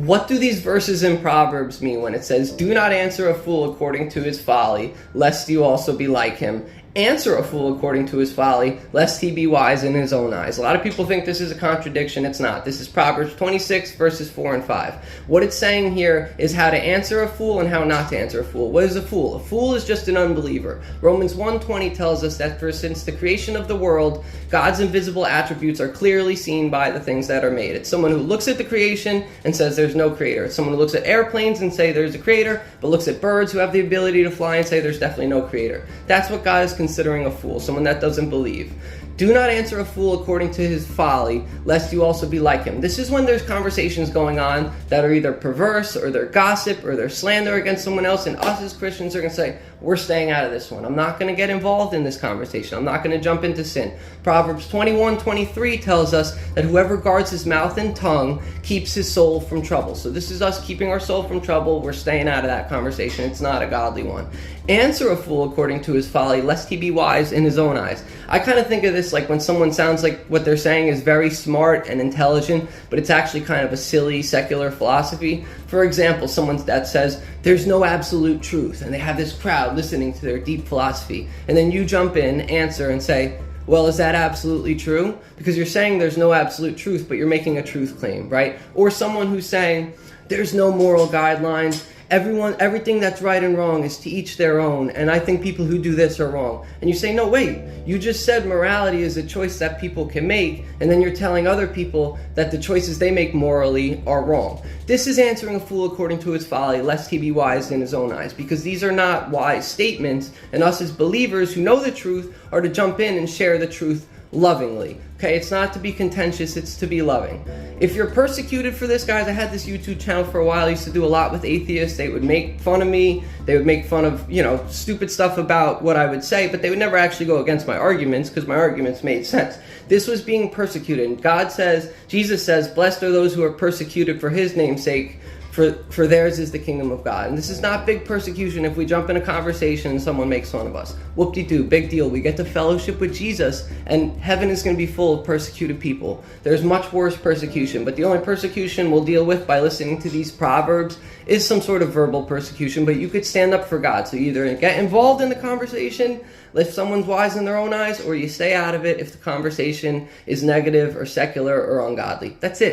What do these verses in Proverbs mean when it says, "Do not answer a fool according to his folly, lest you also be like him"? Answer a fool according to his folly, lest he be wise in his own eyes. A lot of people think this is a contradiction. It's not. This is Proverbs 26, verses 4 and 5. What it's saying here is how to answer a fool and how not to answer a fool. What is a fool? A fool is just an unbeliever. Romans 1:20 tells us that since the creation of the world, God's invisible attributes are clearly seen by the things that are made. It's someone who looks at the creation and says there's no creator. It's someone who looks at airplanes and say there's a creator, but looks at birds who have the ability to fly and say there's definitely no creator. That's what God is considering a fool, someone that doesn't believe. Do not answer a fool according to his folly, lest you also be like him. This is when there's conversations going on that are either perverse or they're gossip or they're slander against someone else, and us as Christians are going to say, we're staying out of this one. I'm not going to get involved in this conversation. I'm not going to jump into sin. Proverbs 21:23 tells us that whoever guards his mouth and tongue keeps his soul from trouble. So this is us keeping our soul from trouble. We're staying out of that conversation. It's not a godly one. Answer a fool according to his folly, lest he be wise in his own eyes. I kind of think of this like when someone sounds like what they're saying is very smart and intelligent, but it's actually kind of a silly secular philosophy. For example, someone that says there's no absolute truth, and they have this crowd listening to their deep philosophy, and then you jump in, answer, and say, well, is that absolutely true? Because you're saying there's no absolute truth, but you're making a truth claim, right? Or someone who's saying there's no moral guidelines. Everything that's right and wrong is to each their own, and I think people who do this are wrong. And you say, no, wait, you just said morality is a choice that people can make, and then you're telling other people that the choices they make morally are wrong. This is answering a fool according to his folly, lest he be wise in his own eyes, because these are not wise statements, and us as believers who know the truth are to jump in and share the truth lovingly. Okay, it's not to be contentious, it's to be loving. If you're persecuted for this, guys, I had this YouTube channel for a while. I used to do a lot with atheists. They would make fun of me. They would make fun of, stupid stuff about what I would say, but they would never actually go against my arguments because my arguments made sense. This was being persecuted. And Jesus says, blessed are those who are persecuted for his name's sake, for theirs is the kingdom of God. And this is not big persecution if we jump in a conversation and someone makes fun of us. Whoop-de-doo, big deal. We get to fellowship with Jesus, and heaven is going to be full of persecuted people. There's much worse persecution, but the only persecution we'll deal with by listening to these Proverbs is some sort of verbal persecution, but you could stand up for God. So you either get involved in the conversation if someone's wise in their own eyes, or you stay out of it if the conversation is negative or secular or ungodly. That's it.